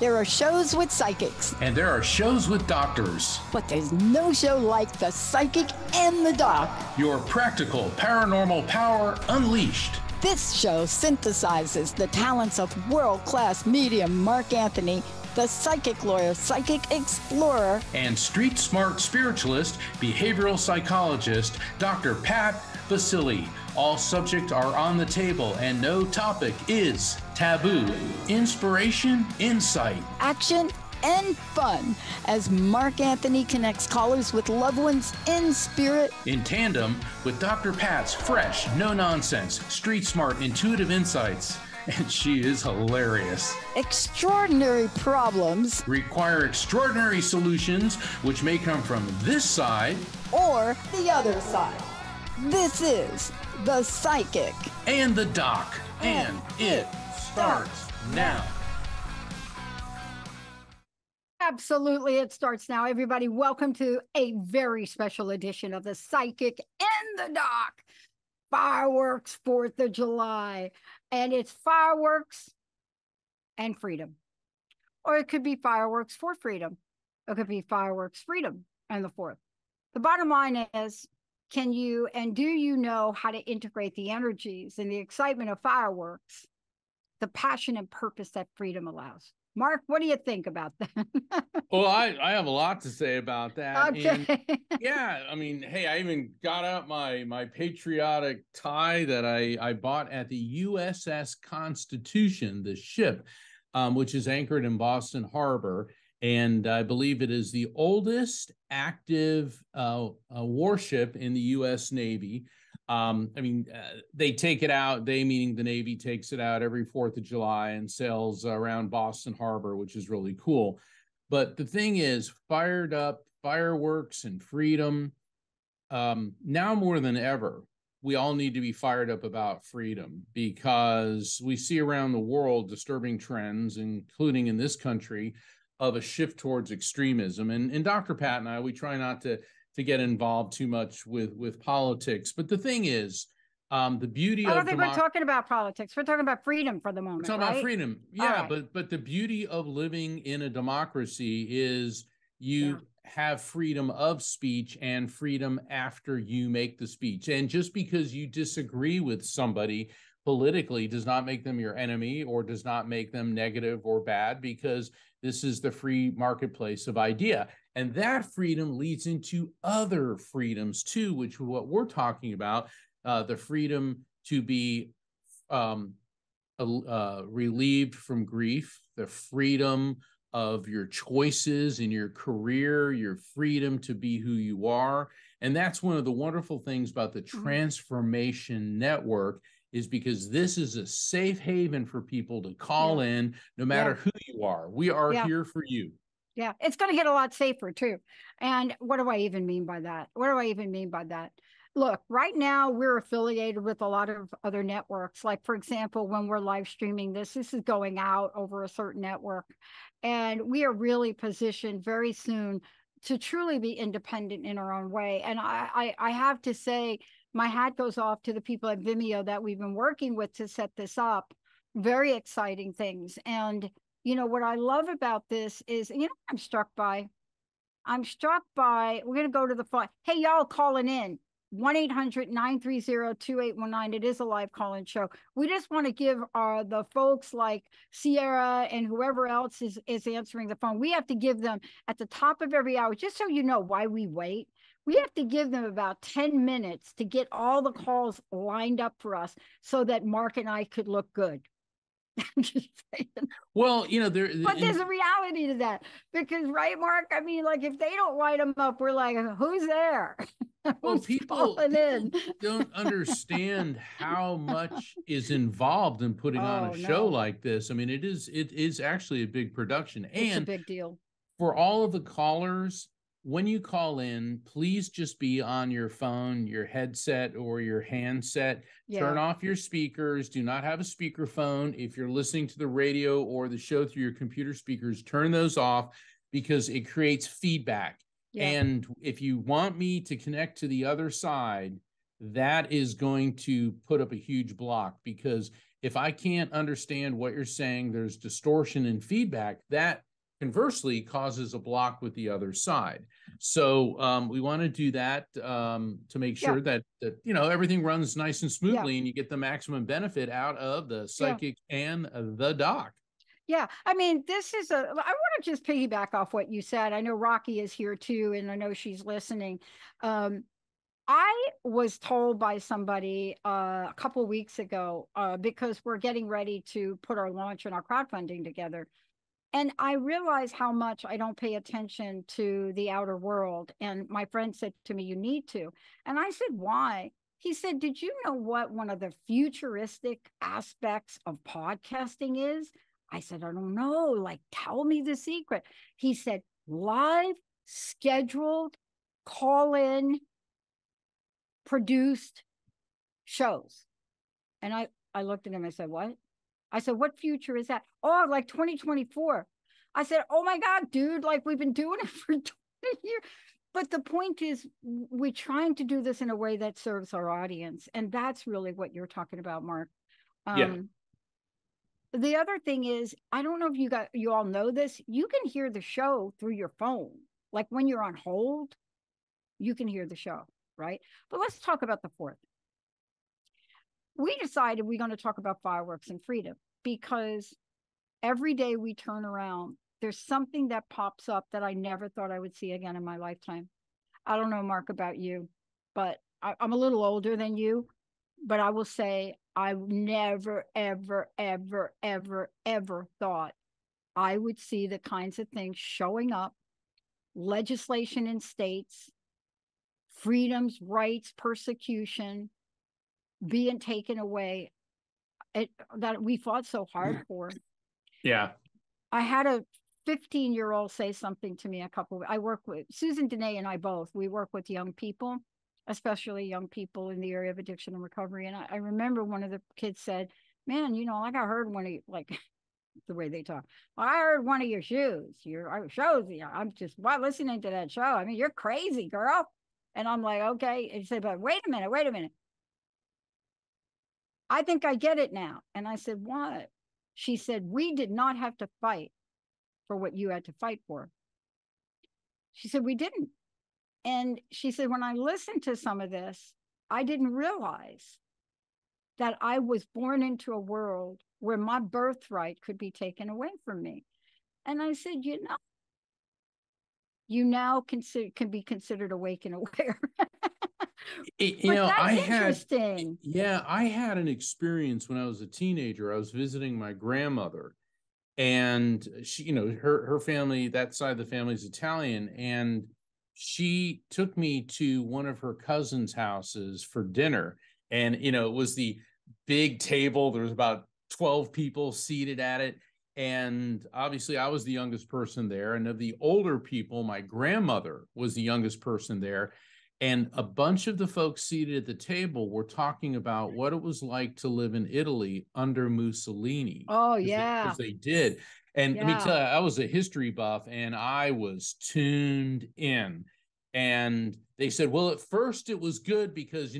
There are shows with psychics. And there are shows with doctors. But there's no show like The Psychic and the Doc. Your practical paranormal power unleashed. This show synthesizes the talents of world-class medium Mark Anthony, the psychic lawyer, psychic explorer, and street smart spiritualist, behavioral psychologist, Dr. Pat Baccili. All subjects are on the table and no topic is taboo. Inspiration, insight, action, and fun as Mark Anthony connects callers with loved ones in spirit. In tandem with Dr. Pat's fresh, no-nonsense, street smart, intuitive insights. And she is hilarious. Extraordinary problems require extraordinary solutions, which may come from this side or the other side. This is The Psychic and the Doc, and it starts now. Absolutely, it starts now. Everybody, welcome to a very special edition of The Psychic and the Doc. Fireworks, 4th of July. And it's fireworks and freedom. Or it could be fireworks for freedom. It could be fireworks, freedom, and the 4th. The bottom line is, can you and do you know how to integrate the energies and the excitement of fireworks, the passion and purpose that freedom allows? Mark, what do you think about that? Well, I have a lot to say about that. Okay. And yeah, I mean, hey, I even got out my patriotic tie that I bought at the USS Constitution, the ship, which is anchored in Boston Harbor. And I believe it is the oldest active warship in the U.S. Navy. They take it out, they meaning the Navy takes it out every 4th of July and sails around Boston Harbor, which is really cool. But the thing is, fired up fireworks and freedom, now more than ever, we all need to be fired up about freedom because we see around the world disturbing trends, including in this country, of a shift towards extremism. And Dr. Pat and I, we try not to get involved too much with politics. But the thing is, the beauty of... I don't think we're talking about politics. We're talking about freedom for the moment, We're talking about freedom. Yeah, right. But the beauty of living in a democracy is you have freedom of speech and freedom after you make the speech. And just because you disagree with somebody politically does not make them your enemy or does not make them negative or bad, because this is the free marketplace of idea. And that freedom leads into other freedoms too, which is what we're talking about, the freedom to be relieved from grief, the freedom of your choices in your career, your freedom to be who you are. And that's one of the wonderful things about the Transformation Network, is because this is a safe haven for people to call in no matter who you are. We are here for you. Yeah, it's going to get a lot safer too. And what do I even mean by that? What do I even mean by that? Look, right now we're affiliated with a lot of other networks. Like, for example, when we're live streaming this is going out over a certain network. And we are really positioned very soon to truly be independent in our own way. And I have to say, my hat goes off to the people at Vimeo that we've been working with to set this up. Very exciting things. And you know, what I love about this is, you know, I'm struck by, we're going to go to the phone. Hey, y'all calling in, 1-800-930-2819. It is a live call-in show. We just want to give the folks like Sierra and whoever else is answering the phone, we have to give them at the top of every hour, just so you know why we wait. We have to give them about 10 minutes to get all the calls lined up for us so that Mark and I could look good. I'm just saying. Well, you know, there's a reality to that, because, right, Mark? I mean, like, if they don't light them up, we're like, who's there? Well, people don't understand how much is involved in putting on a show like this. I mean, it is actually a big production. It's a big deal. For all of the callers, when you call in, please just be on your phone, your headset, or your handset. Turn off your speakers. Do not have a speakerphone. If you're listening to the radio or the show through your computer speakers, turn those off, because it creates feedback. And if you want me to connect to the other side, that is going to put up a huge block, because if I can't understand what you're saying, there's distortion in feedback, that conversely causes a block with the other side. So we want to do that to make sure that everything runs nice and smoothly, and you get the maximum benefit out of the psychic and the doc. Yeah, I mean, I want to just piggyback off what you said. I know Rocky is here too, and I know she's listening. I was told by somebody a couple weeks ago, because we're getting ready to put our launch and our crowdfunding together. And I realize how much I don't pay attention to the outer world. And my friend said to me, you need to. And I said, why? He said, did you know what one of the futuristic aspects of podcasting is? I said, I don't know. Like, tell me the secret. He said, live, scheduled, call in, produced shows. And I looked at him, I said, what? I said, what future is that? Oh, like 2024. I said, oh my God, dude, like we've been doing it for 20 years. But the point is, we're trying to do this in a way that serves our audience. And that's really what you're talking about, Mark. The other thing is, I don't know if you all know this, you can hear the show through your phone. Like when you're on hold, you can hear the show, right? But let's talk about the 4th. We decided we're going to talk about fireworks and freedom, because every day we turn around, there's something that pops up that I never thought I would see again in my lifetime. I don't know, Mark, about you, but I'm a little older than you, but I will say I never, ever, ever, ever, ever thought I would see the kinds of things showing up, legislation in states, freedoms, rights, persecution, being taken away, that we fought so hard for. Yeah. I had a 15-year-old say something to me I work with Susan Dene and I both, we work with young people, especially young people in the area of addiction and recovery. And I remember one of the kids said, man, like I heard one of you, like the way they talk, I heard one of your shows, I'm just listening to that show. I mean, you're crazy, girl. And I'm like, okay. And she said, but wait a minute. I think I get it now. And I said, what? She said, we did not have to fight for what you had to fight for. She said, we didn't. And she said, when I listened to some of this, I didn't realize that I was born into a world where my birthright could be taken away from me. And I said, you now can be considered awake and aware. I had an experience when I was a teenager. I was visiting my grandmother, and she, her family, that side of the family is Italian, and she took me to one of her cousin's houses for dinner. And, it was the big table. There was about 12 people seated at it. And obviously I was the youngest person there. And of the older people, my grandmother was the youngest person there. And a bunch of the folks seated at the table were talking about what it was like to live in Italy under Mussolini. Oh, yeah. Because they did. And let me tell you, I was a history buff and I was tuned in. And they said, well, at first it was good because,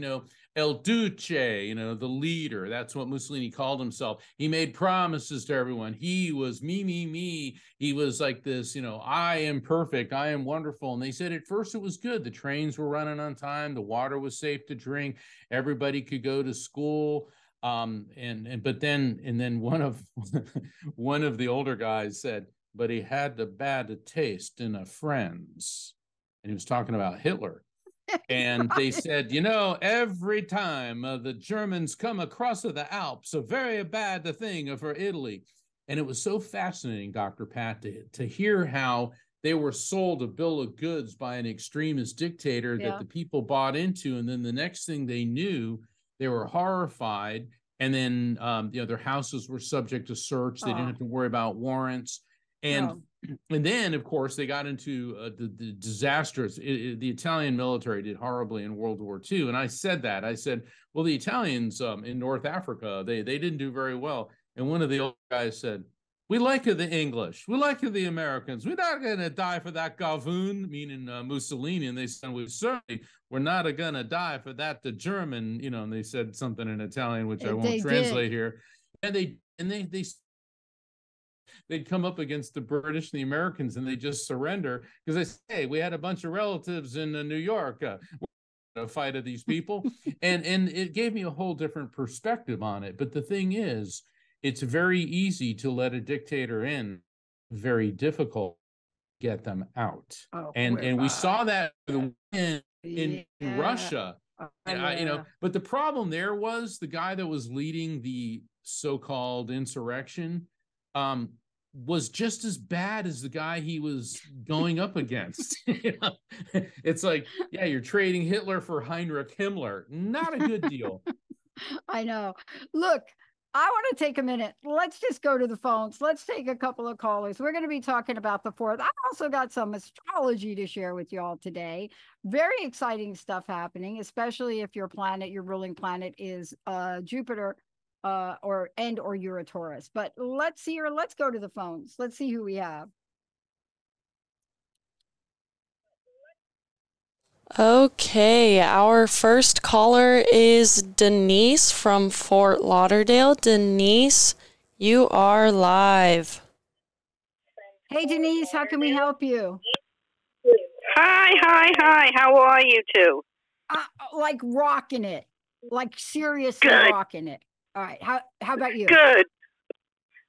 El Duce, the leader, that's what Mussolini called himself. He made promises to everyone. He was me. He was like this, I am perfect. I am wonderful. And they said at first it was good. The trains were running on time. The water was safe to drink. Everybody could go to school. But then one of the older guys said, but he had the bad taste in a friend's. And he was talking about Hitler. And they said, every time the Germans come across the Alps, a very bad thing for Italy. And it was so fascinating, Dr. Pat, to hear how they were sold a bill of goods by an extremist dictator that the people bought into. And then the next thing they knew, they were horrified. And then, their houses were subject to search. They didn't have to worry about warrants. And then, of course, they got into the disasters. The Italian military did horribly in World War II. And I said, well, the Italians in North Africa, they didn't do very well. And one of the old guys said, we like the English. We like the Americans. We're not going to die for that Gavoon, meaning Mussolini. And they said, we're not going to die for that, the German, and they said something in Italian, which I won't translate here. And they'd come up against the British and the Americans, and they just surrender because they say, hey, we had a bunch of relatives in New York. A fight of these people. and it gave me a whole different perspective on it. But the thing is, it's very easy to let a dictator in, very difficult to get them out. And we saw that in Russia. But the problem there was the guy that was leading the so-called insurrection was just as bad as the guy he was going up against. It's like, yeah, you're trading Hitler for Heinrich Himmler. Not a good deal. I know. Look, I want to take a minute. Let's just go to the phones. Let's take a couple of callers. We're going to be talking about the 4th. I also got some astrology to share with y'all today. Very exciting stuff happening, especially if your ruling planet is Jupiter or Taurus. But let's go to the phones. Let's see who we have. Okay, our first caller is Denise from Fort Lauderdale. Denise, you are live. Hey, Denise, how can we help you? Hi. How are you two? Like rocking it, like seriously rocking it. All right. How about you? Good.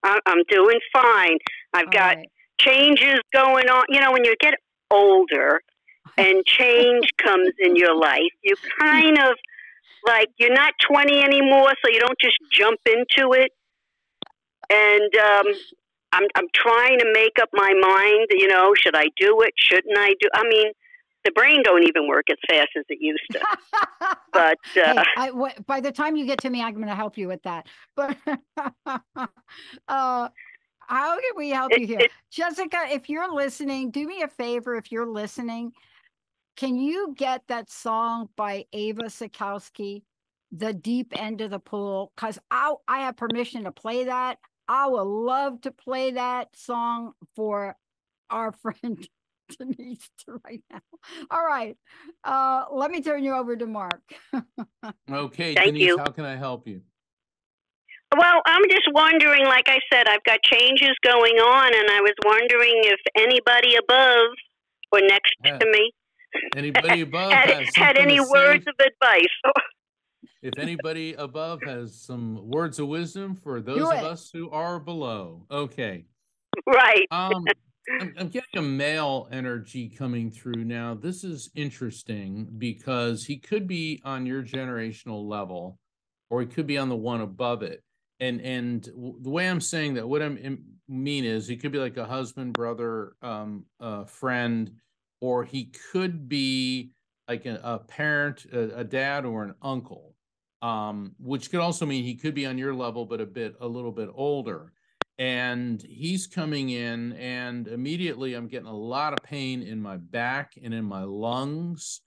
I'm doing fine. I've got changes going on. You know, when you get older and change comes in your life, you kind of like, you're not 20 anymore, so you don't just jump into it. And I'm trying to make up my mind, you know, should I do it? Shouldn't I do? I mean, the brain don't even work as fast as it used to. But hey, by the time you get to me, I'm going to help you with that. But how can we help you here? Jessica, if you're listening, do me a favor. If you're listening, can you get that song by Ava Sikowski, The Deep End of the Pool? Because I have permission to play that. I would love to play that song for our friend Denise right now. All right. Let me turn you over to Mark. Okay, Thank Denise, you. how can I help you? Well, I'm just wondering, like I said, I've got changes going on, and I was wondering if anybody above or next to me Anybody above had any words of advice. If anybody above has some words of wisdom for those of us who are below. Okay. Right. I'm getting a male energy coming through now. This is interesting because he could be on your generational level, or he could be on the one above it. And the way I'm saying that, what I mean is he could be like a husband, brother, friend, or he could be like a parent, a dad, or an uncle, which could also mean he could be on your level, but a little bit older. And he's coming in, and immediately I'm getting a lot of pain in my back and in my lungs.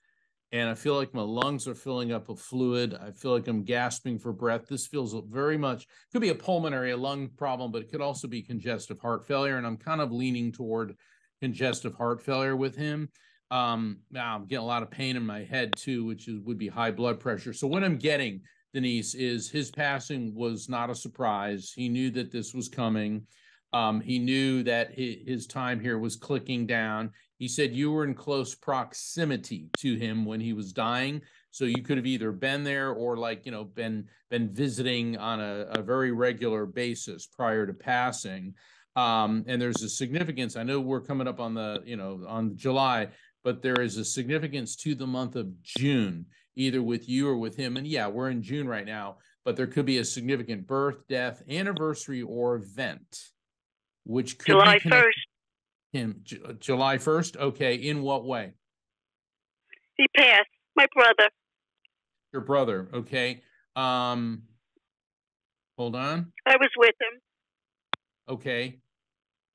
And I feel like my lungs are filling up with fluid. I feel like I'm gasping for breath. This feels very much, could be a lung problem, but it could also be congestive heart failure. And I'm kind of leaning toward congestive heart failure with him. Now I'm getting a lot of pain in my head too, which would be high blood pressure. So what I'm getting, Denise, is his passing was not a surprise. He knew that this was coming. He knew that his time here was clicking down. He said you were in close proximity to him when he was dying. So you could have either been there or been visiting on a very regular basis prior to passing. And there's a significance. I know we're coming up on on July, but there is a significance to the month of June, either with you or with him. And yeah, we're in June right now, but there could be a significant birth, death, anniversary, or event, which could July be 1st. Him. July 1st. Okay. In what way? He passed. My brother. Your brother. Okay. Hold on. I was with him. Okay.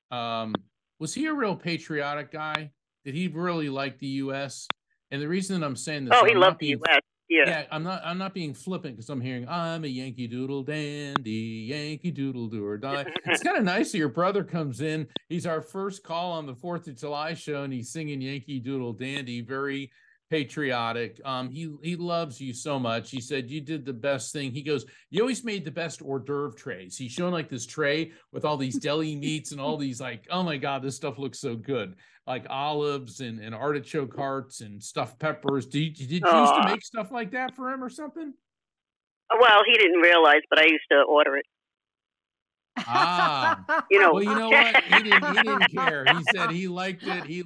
Was he a real patriotic guy? Did he really like the U.S.? And the reason that I'm saying this, he loved the U.S. Yeah, I'm not being flippant because I'm hearing I'm a Yankee Doodle dandy, Yankee Doodle do or die. It's kind of nice that your brother comes in. He's our first call on the 4th of July show, and he's singing Yankee Doodle dandy. Very, patriotic. He loves you so much. He said you did the best thing. He goes, you always made the best hors d'oeuvre trays. He's showing like this tray with all these deli meats and all these like, oh my God, this stuff looks so good. Like olives and artichoke hearts and stuffed peppers. Did you used to make stuff like that for him or something? Well, he didn't realize, but I used to order it. Ah, you know. Well, you know what? He didn't care. He said he liked it. He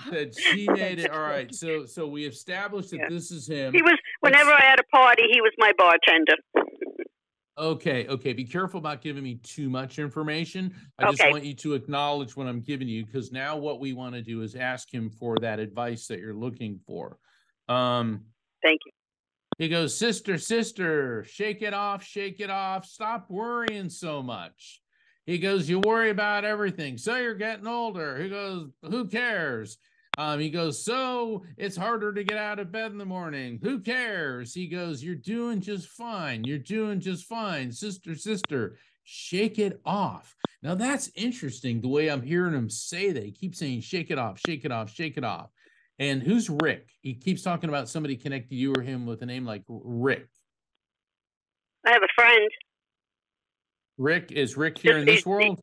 said she made it. All right. So we established that this is him. He was, whenever I had a party, he was my bartender. Okay. Be careful about giving me too much information. I just want you to acknowledge what I'm giving you, because now what we want to do is ask him for that advice that you're looking for. Thank you. He goes, sister, shake it off, stop worrying so much. He goes, you worry about everything, so you're getting older. He goes, who cares? He goes, so it's harder to get out of bed in the morning. Who cares? He goes, you're doing just fine. Sister, shake it off. Now that's interesting, the way I'm hearing him say that. He keeps saying, shake it off. And who's Rick? He keeps talking about somebody connected you or him with a name like Rick. I have a friend. Rick? Is Rick here in this world?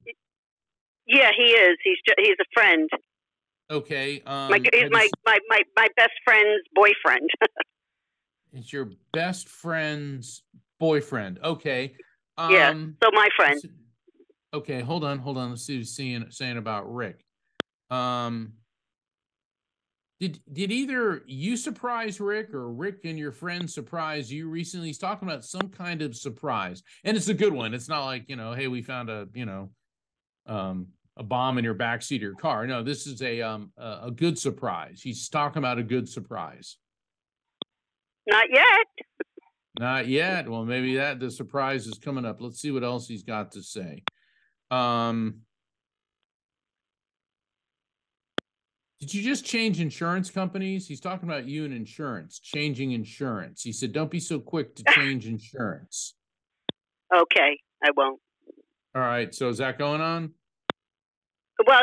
Yeah, he is. He's a friend. Okay. He's my best friend's boyfriend. It's your best friend's boyfriend. Okay. Yeah. So my friend. Okay. Hold on. Let's see what he's saying about Rick. Did either you surprise Rick or Rick and your friend surprise you recently? He's talking about some kind of surprise, and it's a good one. It's not like, hey, we found a bomb in your backseat of your car. No, this is a good surprise. He's talking about a good surprise. Not yet. Not yet. Well, maybe the surprise is coming up. Let's see what else he's got to say. Did you just change insurance companies? He's talking about you and insurance, changing insurance. He said, don't be so quick to change insurance. Okay, I won't. All right, so is that going on? Well,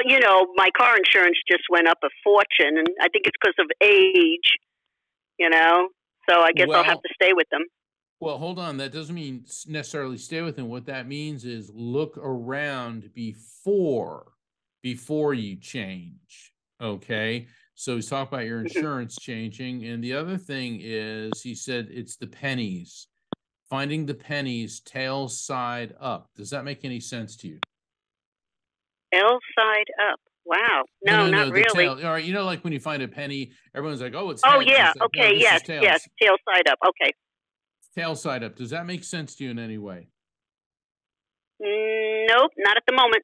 my car insurance just went up a fortune, and I think it's because of age, so I guess I'll have to stay with them. Well, hold on. That doesn't mean necessarily stay with them. What that means is look around before you change. Okay, so he's talking about your insurance changing, and the other thing is he said it's the pennies, finding the pennies tail side up. Does that make any sense to you? Tail side up. Wow. No, not really. Tail. All right, like when you find a penny, everyone's like, "Oh, it's." Oh heads. yeah. Like, okay. No, yes. Tail side up. Okay. Tail side up. Does that make sense to you in any way? Nope, not at the moment.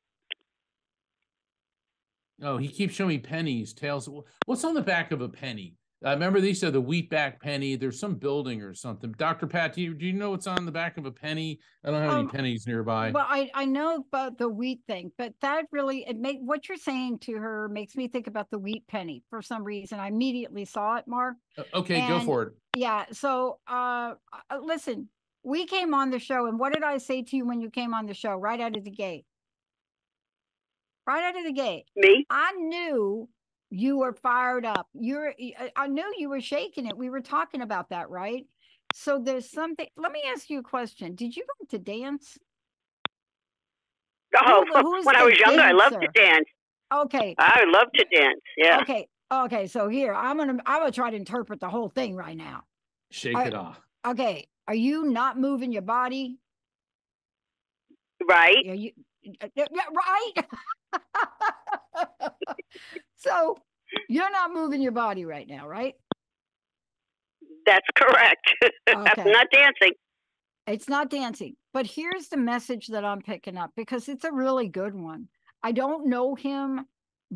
Oh, he keeps showing me pennies, tails. What's on the back of a penny? Remember these are the wheatback penny. There's some building or something. Dr. Pat, do you know what's on the back of a penny? I don't have any pennies nearby. Well, I know about the wheat thing, but that really, what you're saying to her makes me think about the wheat penny for some reason. I immediately saw it, Mark. Okay, go for it. Yeah. So, listen, we came on the show, and what did I say to you when you came on the show right out of the gate? Right out of the gate. Me? I knew you were fired up. I knew you were shaking it. We were talking about that, right? So there's something. Let me ask you a question. Did you go to dance? Oh, when I was younger, I loved to dance. Okay. I love to dance. Yeah. Okay. So here, I'm gonna try to interpret the whole thing right now. Shake it off. Okay. Are you not moving your body? Right. Yeah, right. So you're not moving your body right now, right? That's correct. Okay. I'm not dancing. It's not dancing. But here's the message that I'm picking up, because it's a really good one. I don't know him,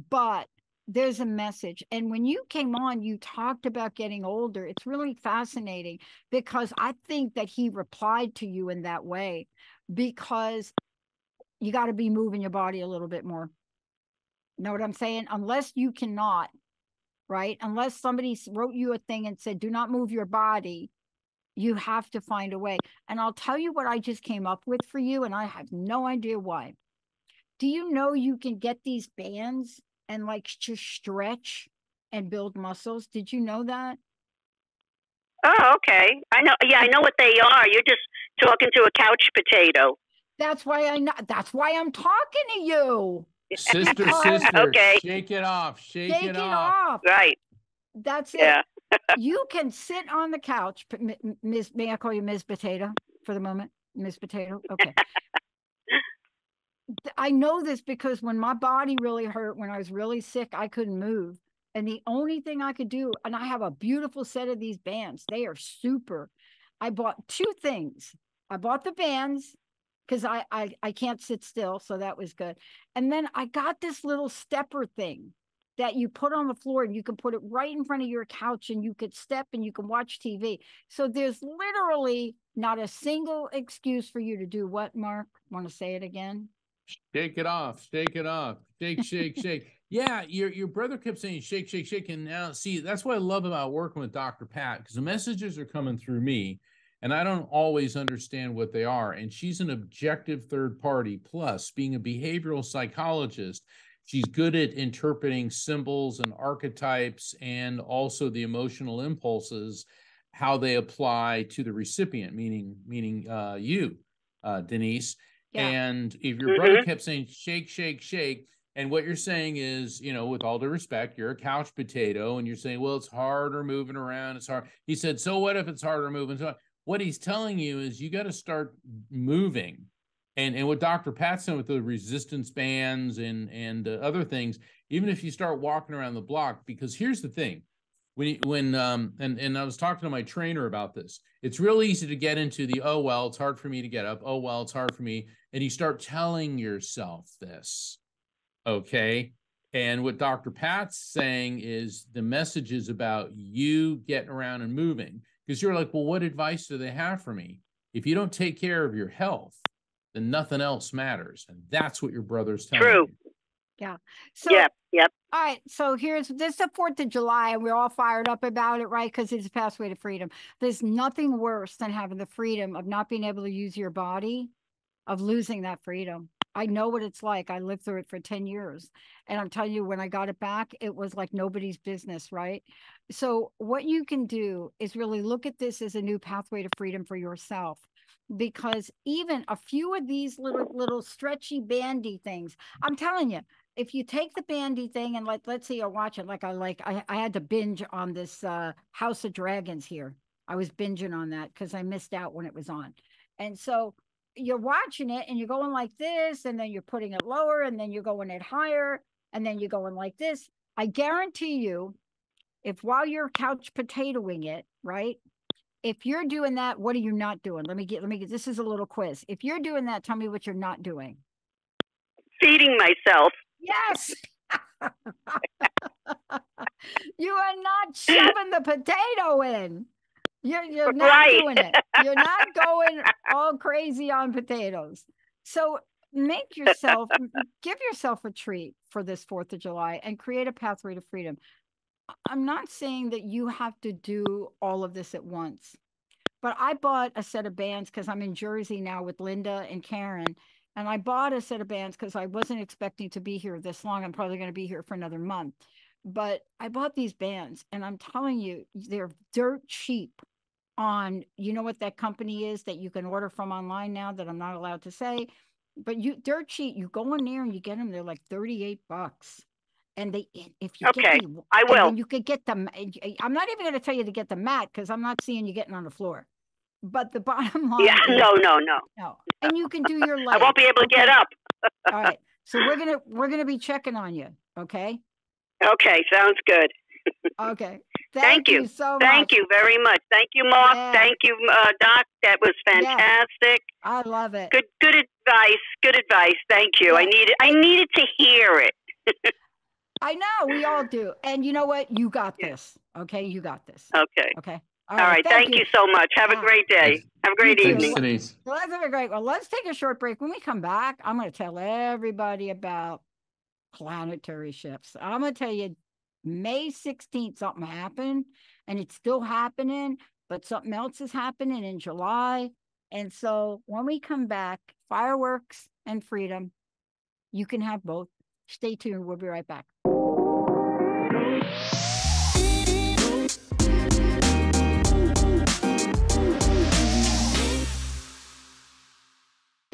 but there's a message. And when you came on, you talked about getting older. It's really fascinating, because I think that he replied to you in that way, because you got to be moving your body a little bit more. Know what I'm saying? Unless you cannot, right? Unless somebody wrote you a thing and said, do not move your body, you have to find a way. And I'll tell you what I just came up with for you, and I have no idea why. Do you know you can get these bands and like just stretch and build muscles. Did you know that? Oh, okay. I know. Yeah, I know what they are. You're just talking to a couch potato. That's why I know. That's why I'm talking to you. Sister, Okay. shake it off. Shake it off. Right. That's it. Yeah. You can sit on the couch, Ms. May I call you Ms. Potato for the moment? Ms. Potato? Okay. I know this because when my body really hurt, when I was really sick, I couldn't move. And the only thing I could do, and I have a beautiful set of these bands. They are super. I bought two things. I bought the bands because I can't sit still. So that was good. And then I got this little stepper thing that you put on the floor, and you can put it right in front of your couch, and you could step and you can watch TV. So there's literally not a single excuse for you to do what, Mark? Want to say it again? Shake it off. Shake it off. Shake, shake, shake. Yeah, your brother kept saying shake, shake, shake. And now, see, that's what I love about working with Dr. Pat, because the messages are coming through me, and I don't always understand what they are. And she's an objective third party. Plus, being a behavioral psychologist, she's good at interpreting symbols and archetypes, and also the emotional impulses, how they apply to the recipient, meaning you, Denise. Yeah. And if your brother kept saying shake, shake, shake, and what you're saying is, you know, with all due respect, you're a couch potato, and you're saying, well, it's harder moving around. It's hard. He said, so what if it's harder moving? So what he's telling you is you got to start moving. And what Dr. Pat's saying with the resistance bands and other things, even if you start walking around the block, because here's the thing. And I was talking to my trainer about this. It's real easy to get into the, oh, well, it's hard for me to get up. Oh, well, it's hard for me. And you start telling yourself this, okay? And what Dr. Pat's saying is the message is about you getting around and moving. Because you're like, well, what advice do they have for me? If you don't take care of your health, then nothing else matters. And that's what your brother's telling you. Yeah. So, yep. All right. So this is the 4th of July, and we're all fired up about it, right? Because it's a pathway to freedom. There's nothing worse than having the freedom of not being able to use your body, of losing that freedom. I know what it's like. I lived through it for 10 years. And I'm telling you, when I got it back, it was like nobody's business, right? So what you can do is really look at this as a new pathway to freedom for yourself. Because even a few of these little stretchy bandy things, I'm telling you, if you take the bandy thing and let's say you're watching, I had to binge on this House of Dragons here. I was binging on that because I missed out when it was on. And so you're watching it and you're going like this, and then you're putting it lower, and then you're going it higher, and then you're going like this. I guarantee you, if while you're couch potatoing it, right? If you're doing that, what are you not doing? Let me get, this is a little quiz. If you're doing that, tell me what you're not doing. Feeding myself. Yes. You are not shoving the potato in. You're not doing it. You're not going all crazy on potatoes. So give yourself a treat for this 4th of July and create a pathway to freedom. I'm not saying that you have to do all of this at once, but I bought a set of bands because I'm in Jersey now with Linda and Karen. And I bought a set of bands because I wasn't expecting to be here this long. I'm probably going to be here for another month. But I bought these bands, and I'm telling you, they're dirt cheap on, you know what that company is that you can order from online now that I'm not allowed to say. But dirt cheap, you go in there and you get them, they're like $38. And if you okay, get I will. You could get them. I'm not even going to tell you to get the mat because I'm not seeing you getting on the floor. But the bottom line, no. And you can do your legs. I won't be able to get up. All right. So we're gonna be checking on you. Okay. Okay. Sounds good. Okay. Thank you so much. Thank you very much. Thank you, Mark. Yeah. Thank you, Doc. That was fantastic. Yeah. I love it. Good advice. Good advice. Thank you. Yeah. I needed to hear it. I know we all do. And you know what? You got this. Okay. You got this. Okay. Okay. All right. Thank you so much. Have a great day. Have a great evening. Denise. Well, that's a great. Well, let's take a short break. When we come back, I'm going to tell everybody about planetary shifts. I'm going to tell you May 16th, something happened, and it's still happening, but something else is happening in July. And so when we come back, fireworks and freedom, you can have both. Stay tuned. We'll be right back.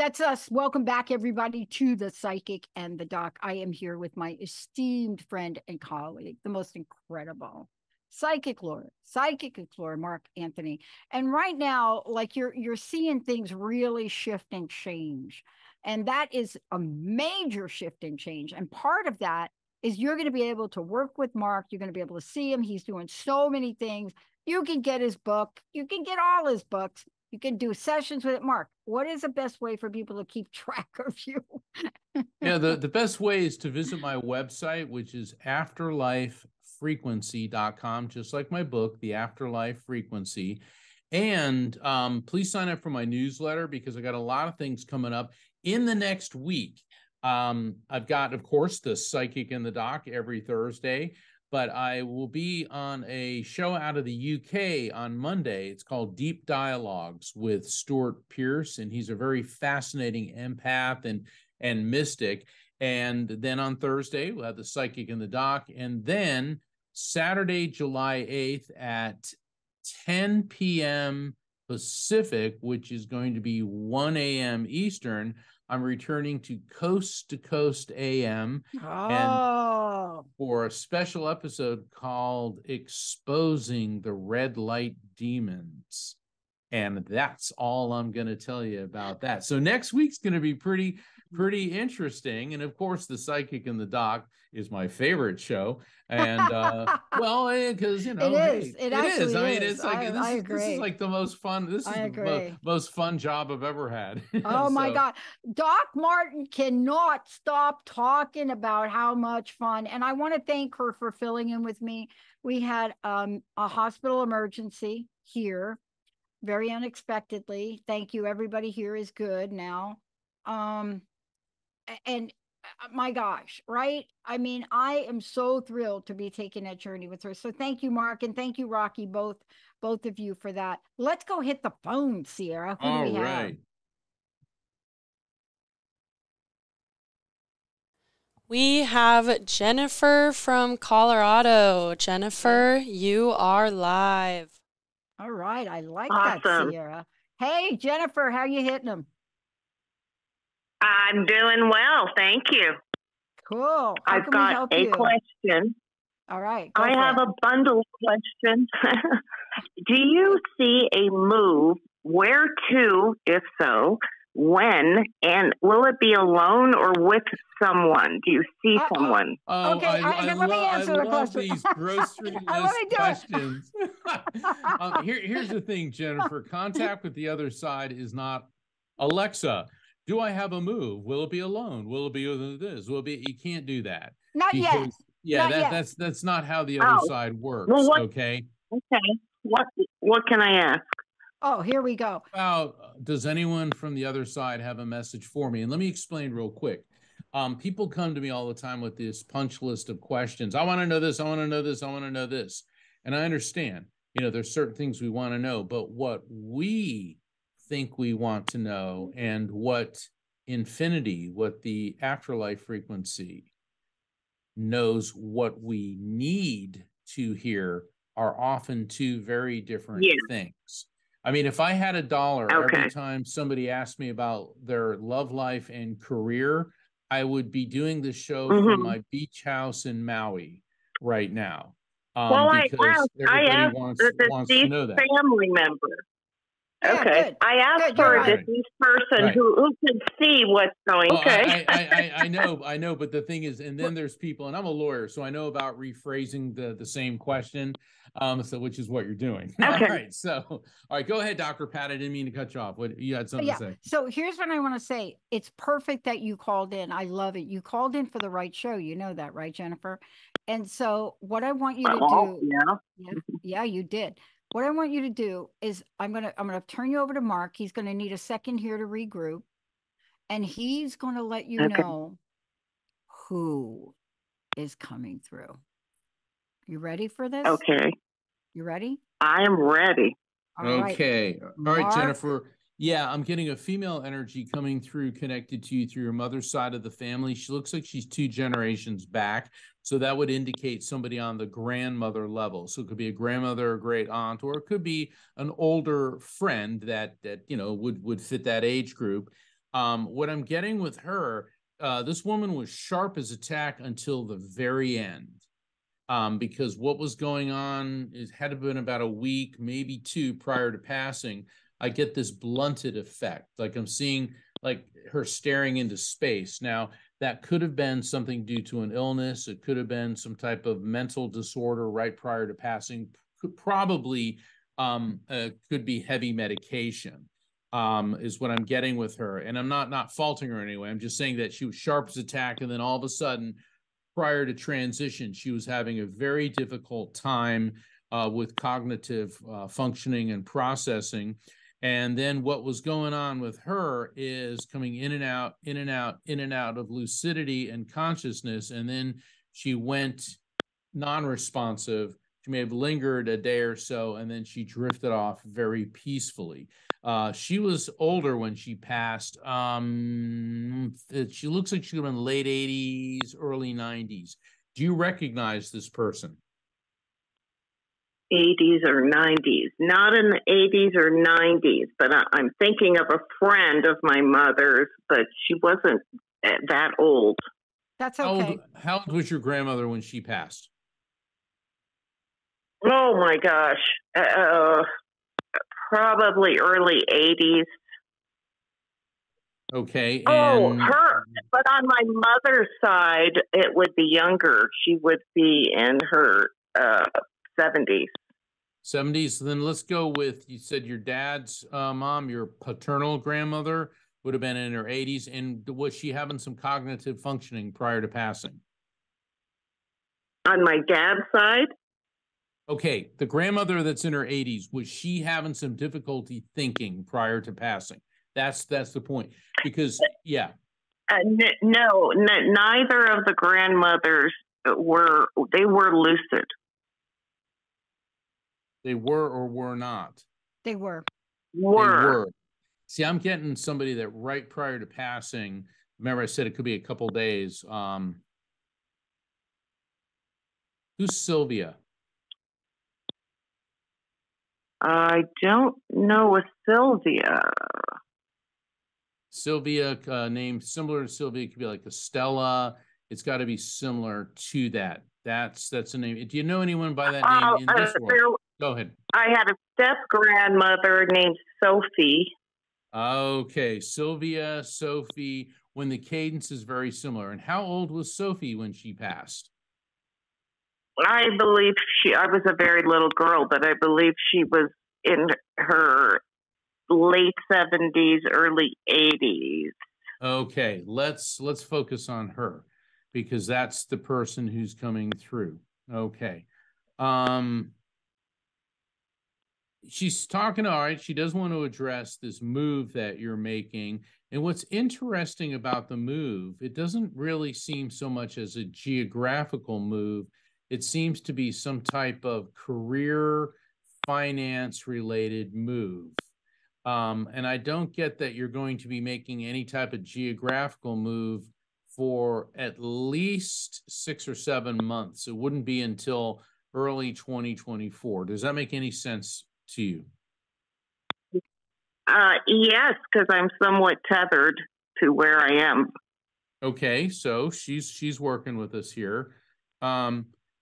that's us. Welcome back, everybody, to The Psychic and the Doc. I am here with my esteemed friend and colleague, the most incredible psychic lawyer, psychic explorer, Mark Anthony. And right now, like you're seeing things really shift and change. And that is a major shift and change. And part of that is you're going to be able to work with Mark. You're going to be able to see him. He's doing so many things. You can get his book. You can get all his books. You can do sessions with it. Mark, what is the best way for people to keep track of you? Yeah, the best way is to visit my website, which is afterlifefrequency.com, just like my book, The Afterlife Frequency. And please sign up for my newsletter because I got a lot of things coming up in the next week. I've got, of course, the Psychic and the Doc every Thursday. But I will be on a show out of the UK on Monday. It's called Deep Dialogues with Stuart Pearce, and he's a very fascinating empath and mystic. And then on Thursday, we'll have the Psychic and the Doc. And then Saturday, July 8th at 10 p.m. Pacific, which is going to be 1 a.m. Eastern, I'm returning to Coast AM and for a special episode called Exposing the Red Light Demons. And that's all I'm going to tell you about that. So next week's going to be pretty interesting. And of course, the Psychic and the Doc is my favorite show. And well, because you know, it is. It is. I mean, it's like I agree. This is like the most fun. This is the most fun job I've ever had. Oh my God, Doc Martin cannot stop talking about how much fun. And I want to thank her for filling in with me. We had a hospital emergency here, very unexpectedly. Thank you. Everybody here is good now. And my gosh, right? I mean, I am so thrilled to be taking that journey with her. So thank you, Mark, and thank you, Rocky, both of you for that. Let's go hit the phone, Sierra. Who do we have? We have Jennifer from Colorado. Jennifer, you are live. All right. I like that, Sierra. Hey, Jennifer, how you hitting them? I'm doing well, thank you. Cool. I've got a question. All right. I have a bundle of questions. Do you see a move? Where to, if so, when, and will it be alone or with someone? Do you see someone? Okay, let me answer the question. These grocery list questions. Here's the thing, Jennifer. Contact with the other side is not Alexa. Do I have a move? Will it be alone? Will it be this? Will it be? You can't do that. Not yet. Yeah, that's not how the other side works. Well, okay. Okay. What can I ask? Oh, here we go. Does anyone from the other side have a message for me? And let me explain real quick. People come to me all the time with this punch list of questions. I want to know this. I want to know this. I want to know this. And I understand, there's certain things we want to know, but what we think we want to know and what the afterlife frequency knows what we need to hear are often two very different things. I mean, if I had $1 every time somebody asked me about their love life and career, I would be doing the show from my beach house in Maui right now. Well, because I asked wants to know that. Family member. Okay. Good. I asked for a deceased person who could see what's going. Well, okay. I know, but the thing is, and then there's people, and I'm a lawyer, so I know about rephrasing the same question. Which is what you're doing. Okay. All right. So, all right, go ahead, Dr. Pat. I didn't mean to cut you off. What you had something to say? So here's what I want to say. It's perfect that you called in. I love it. You called in for the right show. You know that, right, Jennifer? And so what I want you to do. Yeah, you did. What I want you to do is I'm gonna turn you over to Mark. He's gonna need a second here to regroup, and he's gonna let you know who is coming through. You ready for this? Okay. You ready? I am ready. Okay. All right, Jennifer. Yeah, I'm getting a female energy coming through, connected to you through your mother's side of the family. She looks like she's 2 generations back. So that would indicate somebody on the grandmother level. So it could be a grandmother, a great aunt, or it could be an older friend that would fit that age group. What I'm getting with her, this woman was sharp as a tack until the very end. Because what was going on, it had been about a week, maybe 2 prior to passing. I get this blunted effect. Like I'm seeing like her staring into space. Now, that could have been something due to an illness. It could have been some type of mental disorder right prior to passing. Probably could be heavy medication, is what I'm getting with her. And I'm not faulting her anyway. I'm just saying that she was sharp as a tack, and then all of a sudden, prior to transition, she was having a very difficult time with cognitive functioning and processing. And then what was going on with her is coming in and out, in and out, in and out of lucidity and consciousness. And then she went non-responsive. She may have lingered a day or so, and then she drifted off very peacefully. She was older when she passed. She looks like she could have been late 80s, early 90s. Do you recognize this person? 80s or 90s. Not in the 80s or 90s, but I'm thinking of a friend of my mother's, but she wasn't that old. That's okay. How old was your grandmother when she passed? Oh my gosh. Probably early 80s. Okay. Oh, her. But on my mother's side, it would be younger. She would be in her 70s. 70s. Then let's go with, you said your dad's mom, your paternal grandmother would have been in her 80s. And was she having some cognitive functioning prior to passing? On my dad's side? Okay, the grandmother that's in her 80s, was she having some difficulty thinking prior to passing? That's the point. Because, yeah. No, neither of the grandmothers were lucid. They were or were not? They were. They were. See, I'm getting somebody that right prior to passing, remember I said it could be a couple days. Who's Sylvia? I don't know a Sylvia. Sylvia, name similar to Sylvia, could be like a Stella. It's got to be similar to that. That's a name. Do you know anyone by that name in this world? Go ahead. I had a step-grandmother named Sophie. Okay, Sylvia, Sophie, when the cadence is very similar. And how old was Sophie when she passed? I believe I was a very little girl, but I believe she was in her late 70s, early 80s. Okay, let's focus on her because that's the person who's coming through. Okay. She's talking, all right, she does want to address this move that you're making. And what's interesting about the move, it doesn't really seem so much as a geographical move. It seems to be some type of career finance related move. And I don't get that you're going to be making any type of geographical move for at least 6 or 7 months. It wouldn't be until early 2024. Does that make any sense to you? Yes, because I'm somewhat tethered to where I am. Okay, so she's working with us here.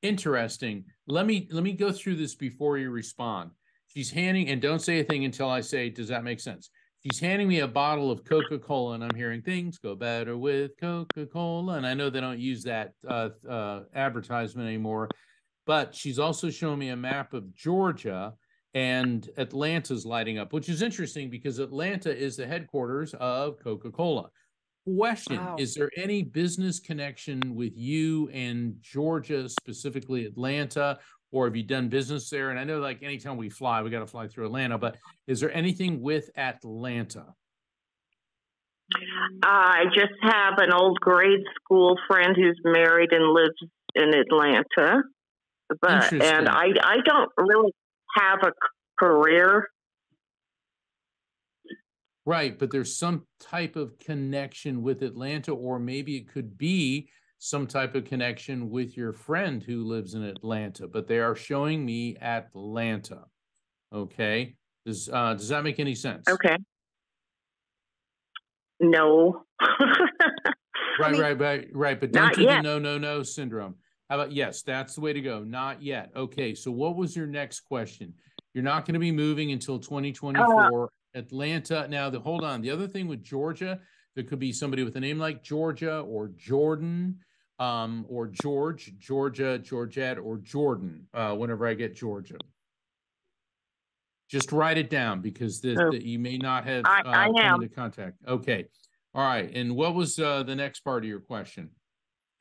Interesting. Let me go through this before you respond. She's handing, and don't say a thing until I say, does that make sense? She's handing me a bottle of Coca-Cola, and I'm hearing things go better with Coca-Cola. And I know they don't use that advertisement anymore, but she's also showing me a map of Georgia, and Atlanta's lighting up, which is interesting because Atlanta is the headquarters of Coca-Cola. Question, wow. Is there any business connection with you and Georgia, specifically Atlanta, or have you done business there? And I know like anytime we fly, we got to fly through Atlanta, but is there anything with Atlanta? I just have an old grade school friend who's married and lives in Atlanta, and I don't really have a career. Right, but there's some type of connection with Atlanta, or maybe it could be some type of connection with your friend who lives in Atlanta, but they are showing me Atlanta. Okay. Does that make any sense? Okay. no. Right. But don't do the no syndrome. How about yes? That's the way to go. Not yet. Okay. So what was your next question? You're not going to be moving until 2024. Atlanta. Now, hold on. The other thing with Georgia, there could be somebody with a name like Georgia or Jordan, or George, Georgia, Georgette, or Jordan. Whenever I get Georgia, just write it down because you may not have come into contact. Okay. All right. And what was the next part of your question?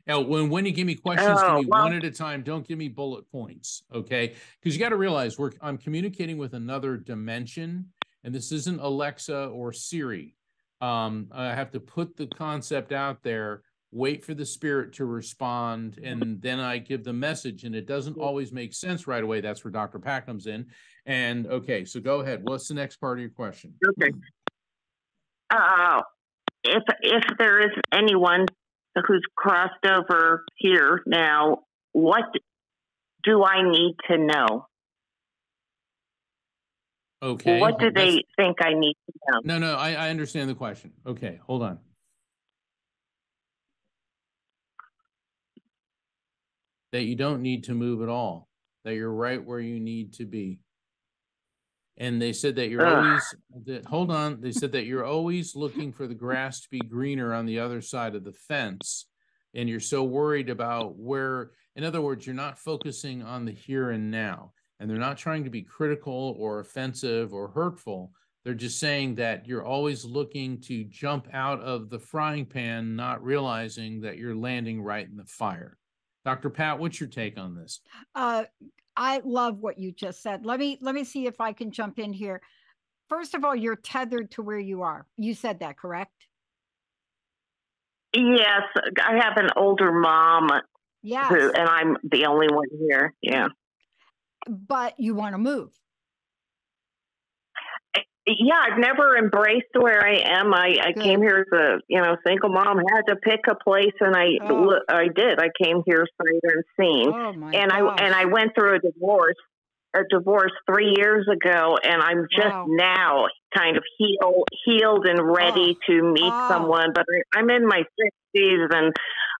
Now, when you give me questions, give me one at a time. Don't give me bullet points, okay? Because you got to realize I'm communicating with another dimension, and this isn't Alexa or Siri. I have to put the concept out there, wait for the spirit to respond, and then I give the message, and it doesn't always make sense right away. That's where Dr. Pat comes in. And, okay, so go ahead. What's the next part of your question? Okay. If there is anyone who's crossed over here now, what do I need to know? Okay. What do they think I need to know? No, I understand the question. Okay, hold on. That you don't need to move at all, that you're right where you need to be. And they said that hold on, they said that you're always looking for the grass to be greener on the other side of the fence. And you're so worried about where, in other words, you're not focusing on the here and now. And they're not trying to be critical or offensive or hurtful. They're just saying that you're always looking to jump out of the frying pan, not realizing that you're landing right in the fire. Dr. Pat, what's your take on this? I love what you just said. Let me see if I can jump in here. First of all, you're tethered to where you are. You said that, correct? Yes, I have an older mom. Yes. And I'm the only one here. Yeah. But you want to move. Yeah, I've never embraced where I am. I came here as a single mom, had to pick a place, and I did. I came here sight unseen, I went through a divorce 3 years ago, and I'm just now kind of healed and ready to meet someone. But I'm in my 60s, and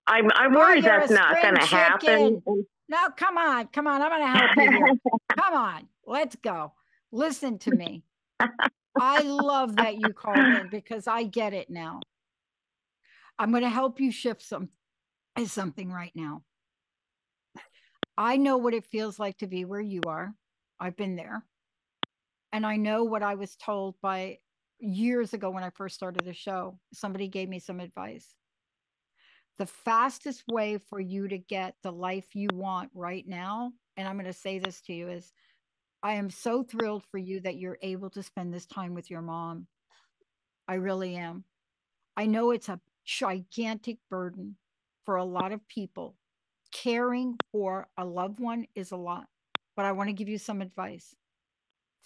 I'm worried that's not going to happen. No, come on. I'm going to help you here. Come on, let's go. Listen to me. I love that you called in because I get it now. I'm going to help you shift something right now. I know what it feels like to be where you are. I've been there. And I know what I was told by years ago when I first started the show. Somebody gave me some advice. The fastest way for you to get the life you want right now, and I'm going to say this to you, is I am so thrilled for you that you're able to spend this time with your mom. I really am. I know it's a gigantic burden for a lot of people. Caring for a loved one is a lot, but I want to give you some advice.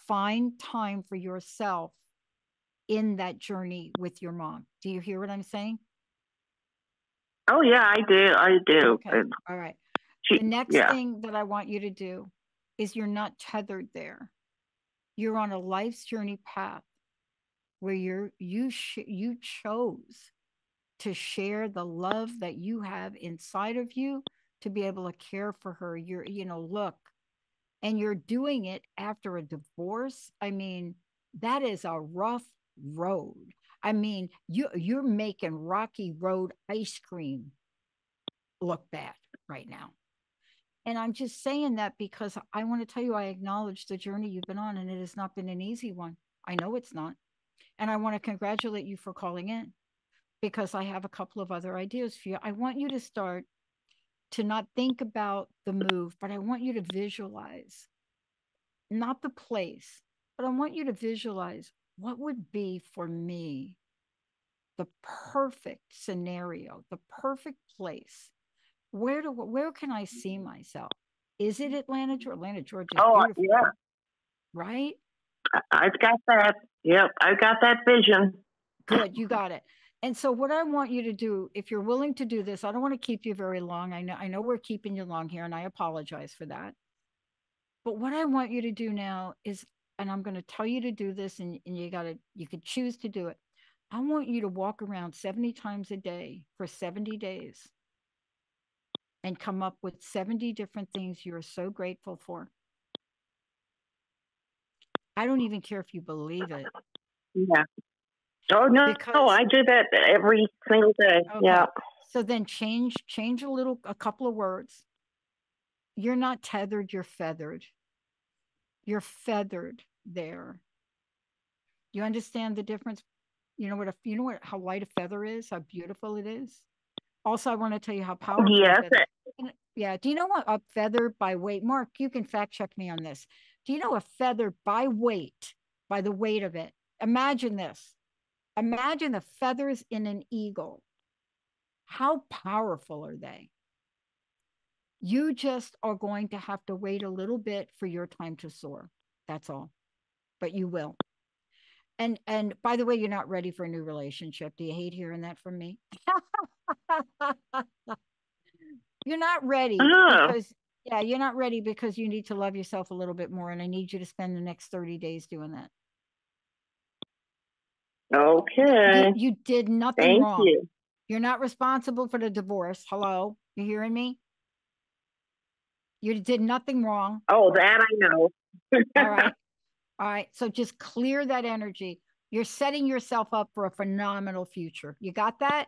Find time for yourself in that journey with your mom. Do you hear what I'm saying? Oh, yeah, I do. Okay. All right. The next thing that I want you to do is you're not tethered there. You're on a life's journey path where you chose to share the love that you have inside of you to be able to care for her. And you're doing it after a divorce. I mean, that is a rough road. I mean, you're making Rocky Road ice cream look bad right now. And I'm just saying that because I want to tell you, I acknowledge the journey you've been on, and it has not been an easy one. I know it's not. And I want to congratulate you for calling in because I have a couple of other ideas for you. I want you to start to not think about the move, but I want you to visualize, not the place, but I want you to visualize what would be for me the perfect scenario, the perfect place. Where can I see myself? Is it Atlanta, Georgia? Oh, yeah. Right? I've got that. Yep, I've got that vision. Good, you got it. And so what I want you to do, if you're willing to do this, I don't want to keep you very long. I know we're keeping you long here, and I apologize for that. But what I want you to do now is, and I'm going to tell you to do this, and you could choose to do it. I want you to walk around 70 times a day for 70 days and come up with 70 different things you're so grateful for. I don't even care if you believe it. Yeah. Oh, no, I do that every single day. Okay. Yeah. So then change a couple of words. You're not tethered, you're feathered. You're feathered there. You understand the difference? You know what how light a feather is, how beautiful it is. Also, I want to tell you how powerful. Yes. Yeah. Do you know what a feather by weight? Mark, you can fact check me on this. Do you know a feather by weight, by the weight of it? Imagine this. Imagine the feathers in an eagle. How powerful are they? You just are going to have to wait a little bit for your time to soar. That's all. But you will. And by the way, you're not ready for a new relationship. Do you hate hearing that from me? You're not ready because you're not ready because you need to love yourself a little bit more. And I need you to spend the next 30 days doing that. Okay. You did nothing wrong. You. You're not responsible for the divorce. Hello. You hearing me? You did nothing wrong. Oh, that I know. All right. All right. So just clear that energy. You're setting yourself up for a phenomenal future. You got that?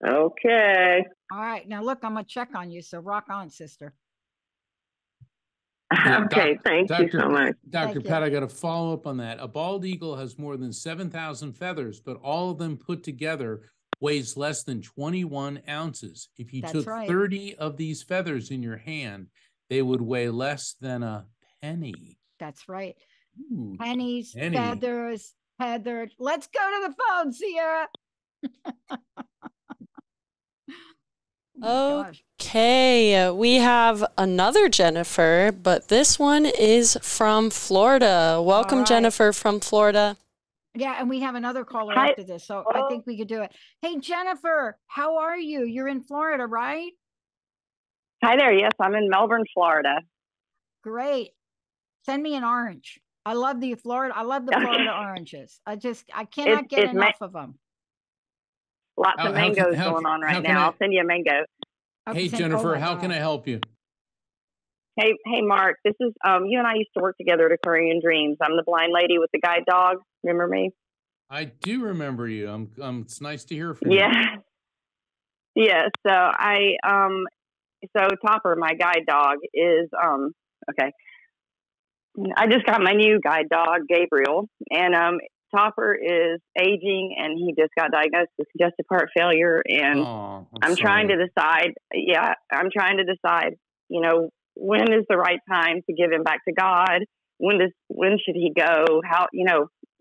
Okay. All right. Now look, I'm going to check on you. So rock on, sister. Okay. Thank you so much. Dr. Pat, I got to follow up on that. A bald eagle has more than 7,000 feathers, but all of them put together weighs less than 21 ounces. If you took 30 of these feathers in your hand, they would weigh less than a penny. That's right. Ooh, pennies, feathers, feathered. Let's go to the phone, Sierra. Okay, we have another Jennifer, but this one is from Florida. Welcome, Jennifer from Florida. Yeah, and we have another caller after this, so I think we could do it. Hey, Jennifer, how are you? You're in Florida, right? Hi there. Yes, I'm in Melbourne, Florida. Great. Send me an orange. I love the Florida oranges. I cannot get enough of them. Lots of mangoes going on right now. I'll send you a mango. Hey, Jennifer, how can I help you? Hey, Mark. This is you and I used to work together at Aquarian Dreams. I'm the blind lady with the guide dog. Remember me? I do remember you. It's nice to hear from you. Yeah. So Topper, my guide dog, is okay. I just got my new guide dog, Gabriel, and Topper is aging, and he just got diagnosed with congestive heart failure. And I'm trying to decide. Yeah, I'm trying to decide. You know, when is the right time to give him back to God? When should he go? How,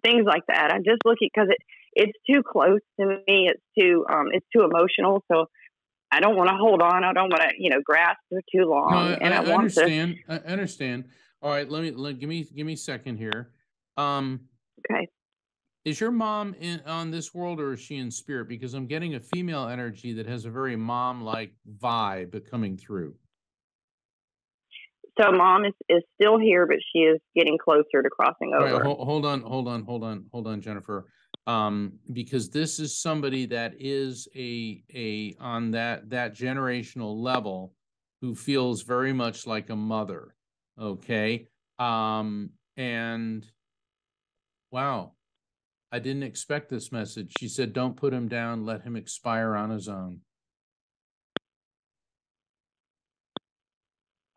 things like that. I'm just looking because it's too close to me. It's too emotional. So I don't want to hold on. I don't want to grasp for too long. No, and I understand. I understand. All right, give me a second here. Okay. Is your mom on this world, or is she in spirit? Because I'm getting a female energy that has a very mom-like vibe coming through. So mom is still here, but she is getting closer to crossing over. Right, hold on, Jennifer. Because this is somebody that is on that generational level who feels very much like a mother. Okay. And wow, I didn't expect this message. She said, don't put him down, let him expire on his own.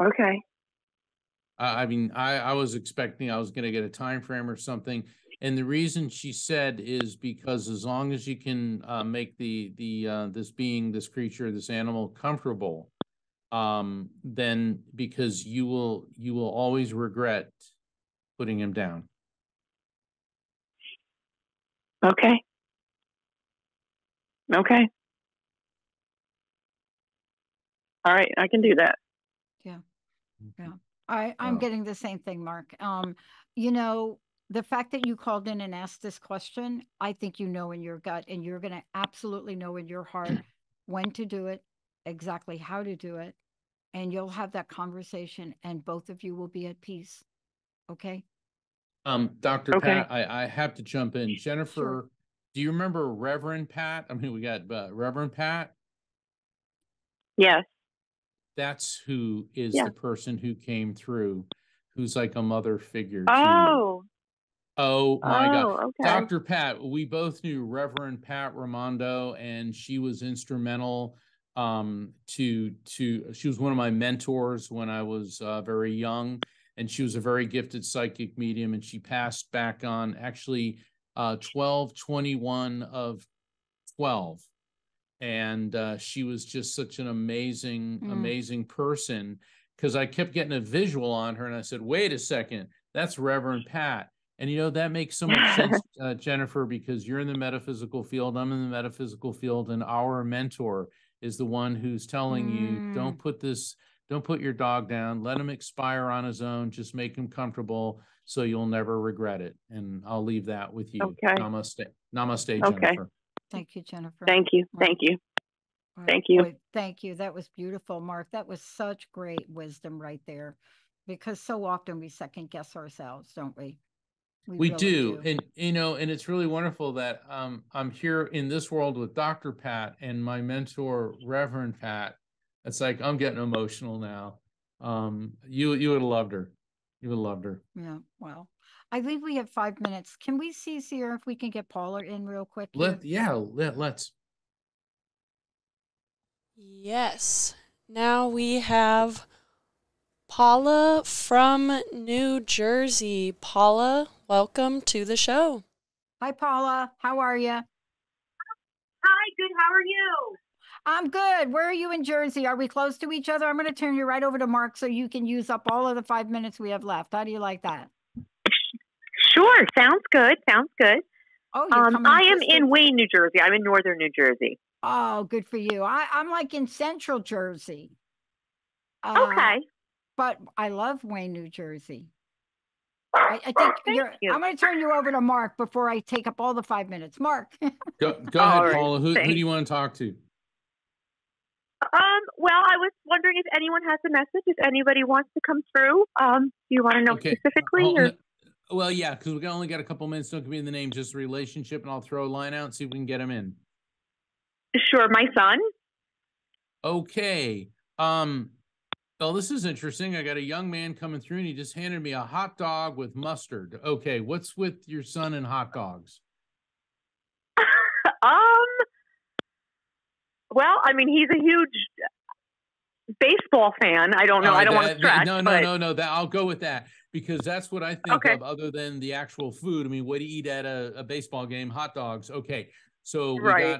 Okay. I mean, I was expecting I was going to get a time frame or something. And the reason she said is because as long as you can make this creature, this animal comfortable, then because you will always regret putting him down. Okay. Okay. All right, I can do that. Yeah. Yeah. I'm getting the same thing, Mark. The fact that you called in and asked this question, I think you know in your gut, and you're going to absolutely know in your heart when to do it, exactly how to do it, and you'll have that conversation, and both of you will be at peace. Okay? Dr. Okay. Pat, I have to jump in. Jennifer, Sure. do you remember Reverend Pat? I mean, we got Reverend Pat. Yes. That's who is Yeah. the person who came through, who's like a mother figure to you. Oh. Oh my God. Okay. Dr. Pat, we both knew Reverend Pat Raimondo, and she was instrumental she was one of my mentors when I was very young, and she was a very gifted psychic medium, and she passed back on actually 12/21 of 12. And she was just such an amazing person, because I kept getting a visual on her, and I said, wait a second, that's Reverend Pat. And, you know, that makes so much sense, Jennifer, because you're in the metaphysical field, I'm in the metaphysical field, and our mentor is the one who's telling you, don't put your dog down, let him expire on his own, just make him comfortable so you'll never regret it. And I'll leave that with you. Okay. Namaste. Namaste, Okay. Jennifer. Thank you, Jennifer. Thank you. Thank you. Thank you. Boy, thank you. That was beautiful, Mark. That was such great wisdom right there, because so often we second guess ourselves, don't we? We really do. And, you know, and it's really wonderful that I'm here in this world with Dr. Pat and my mentor, Reverend Pat. It's like, I'm getting emotional now. You would have loved her. You would have loved her. Yeah. Well, I think we have 5 minutes. Can we see here if we can get Paula in real quick? Let's. Yes. Now we have Paula from New Jersey. Paula, welcome to the show. Hi, Paula. How are you? Hi, good. How are you? I'm good. Where are you in Jersey? Are we close to each other? I'm going to turn you right over to Mark so you can use up all of the 5 minutes we have left. How do you like that? Sure. Sounds good. Sounds good. Oh, I am in Wayne, New Jersey. I'm in northern New Jersey. Oh, good for you. I'm like in central Jersey. Okay. But I love Wayne, New Jersey. I think I'm going to turn you over to Mark before I take up all the 5 minutes. Mark. Go ahead, Paula. Who do you want to talk to? Well, I was wondering if anyone has a message, if anybody wants to come through. Do you want to know specifically? Or? Well, yeah, because we only got a couple minutes. Don't give me the name, just relationship, and I'll throw a line out and see if we can get him in. Sure, my son. Okay. Well, this is interesting. I got a young man coming through, and he just handed me a hot dog with mustard. Okay, what's with your son and hot dogs? Well, I mean, he's a huge baseball fan. I don't know. I don't want to stretch. No. That I'll go with that, because that's what I think of other than the actual food. I mean, what do you eat at a baseball game? Hot dogs. Okay. So we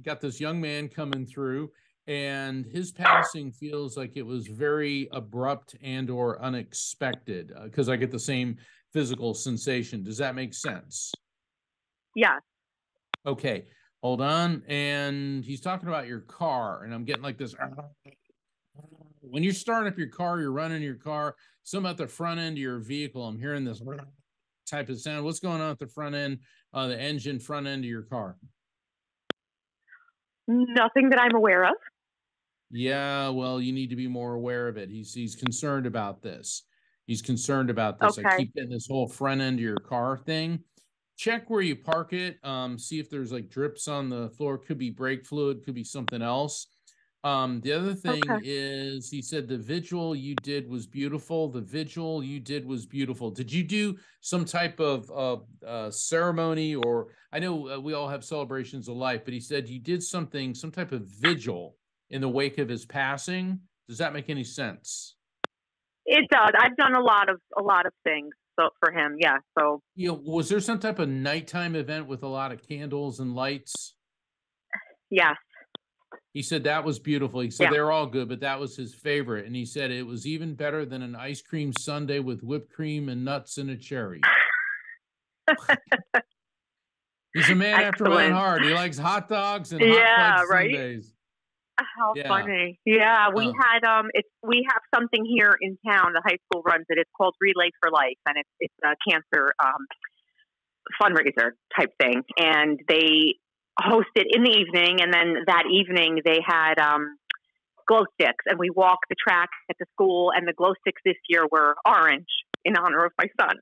got this young man coming through, and his passing feels like it was very abrupt and or unexpected, because I get the same physical sensation. Does that make sense? Yeah. Okay. Hold on. And he's talking about your car, and I'm getting like this. When you're starting up your car, you're running your car, some at the front end of your vehicle, I'm hearing this type of sound. What's going on at the front end, the engine front end of your car? Nothing that I'm aware of. Yeah, well, you need to be more aware of it. He's concerned about this. He's concerned about this. Okay. I keep getting this whole front end of your car thing. Check where you park it. See if there's like drips on the floor. Could be brake fluid, could be something else. The other thing is, he said the vigil you did was beautiful. The vigil you did was beautiful. Did you do some type of ceremony, or I know we all have celebrations of life, but he said you did something, some type of vigil in the wake of his passing. Does that make any sense? It does. I've done a lot of things for him. Yeah. So, was there some type of nighttime event with a lot of candles and lights? Yes. He said that was beautiful. He said they're all good, but that was his favorite. And he said it was even better than an ice cream sundae with whipped cream and nuts and a cherry. He's a man after my own heart. He likes hot dogs and hot fudge sundaes. How funny. Yeah, we had we have something here in town. The high school runs it. It's called Relay for Life, and it's a cancer fundraiser type thing. And they host it in the evening, and then that evening they had glow sticks, and we walked the track at the school, and the glow sticks this year were orange in honor of my son.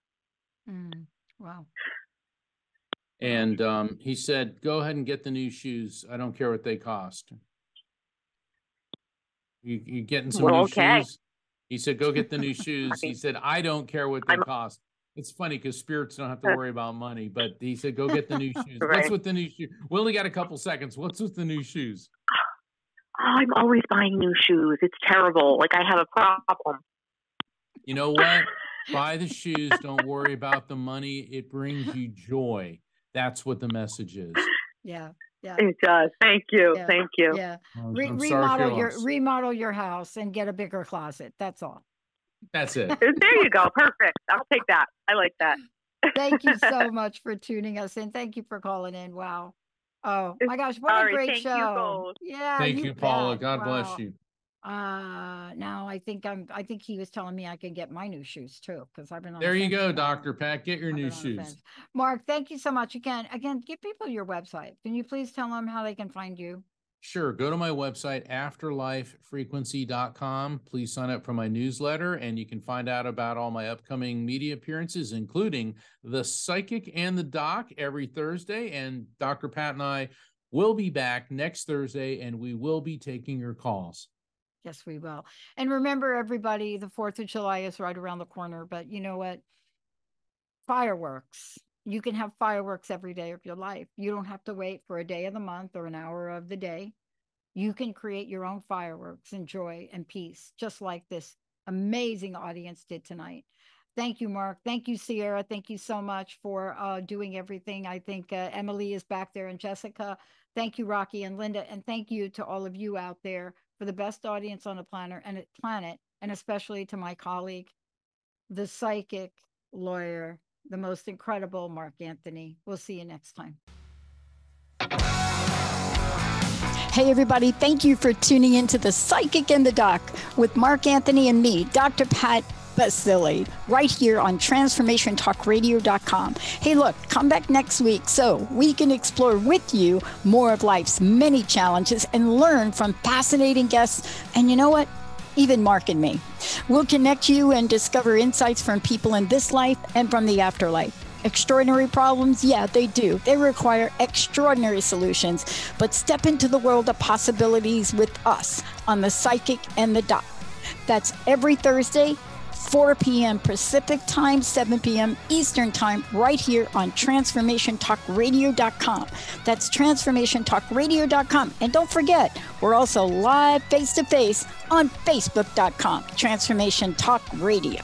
Wow. And he said, go ahead and get the new shoes. I don't care what they cost. You getting some new shoes? He said, go get the new shoes. He said, I don't care what they cost. It's funny because spirits don't have to worry about money, but he said, go get the new shoes. Right. What's with the new shoes? We only got a couple seconds. What's with the new shoes? Oh, I'm always buying new shoes. It's terrible. Like, I have a problem. You know what? Buy the shoes. Don't worry about the money. It brings you joy. That's what the message is. Yeah. Yeah. It does. Thank you. Yeah. Thank you. Yeah. Remodel your house and get a bigger closet. That's all. That's it. There you go. Perfect. I'll take that. I like that. Thank you so much for tuning us in. Thank you for calling in. Wow. Oh my gosh, what a great show. Yeah. Thank you, Paula. God bless you. Now I think he was telling me I can get my new shoes too, because I've been on there you go, Dr. Pat. Get your new shoes. Mark, thank you so much. Again, give people your website. Can you please tell them how they can find you? Sure. Go to my website, afterlifefrequency.com. Please sign up for my newsletter, and you can find out about all my upcoming media appearances, including The Psychic and the Doc every Thursday. And Dr. Pat and I will be back next Thursday, and we will be taking your calls. Yes, we will. And remember, everybody, the 4th of July is right around the corner. But you know what? Fireworks. You can have fireworks every day of your life. You don't have to wait for a day of the month or an hour of the day. You can create your own fireworks and joy and peace, just like this amazing audience did tonight. Thank you, Mark. Thank you, Sierra. Thank you so much for doing everything. I think Emily is back there and Jessica. Thank you, Rocky and Linda. And thank you to all of you out there for the best audience on the planet, and especially to my colleague, the psychic lawyer, the most incredible Mark Anthony. We'll see you next time. Hey, everybody. Thank you for tuning into The Psychic and the Doc with Mark Anthony and me, Dr. Pat Baccili, right here on TransformationTalkRadio.com. Hey, look, come back next week so we can explore with you more of life's many challenges and learn from fascinating guests. And you know what? Even Mark and me. We'll connect you and discover insights from people in this life and from the afterlife. Extraordinary problems? Yeah, they do. They require extraordinary solutions. But step into the world of possibilities with us on The Psychic and the Doc. That's every Thursday, 4 p.m. Pacific time, 7 p.m. Eastern time, right here on TransformationTalkRadio.com. That's TransformationTalkRadio.com. And don't forget, we're also live face-to-face on Facebook.com, Transformation Talk Radio.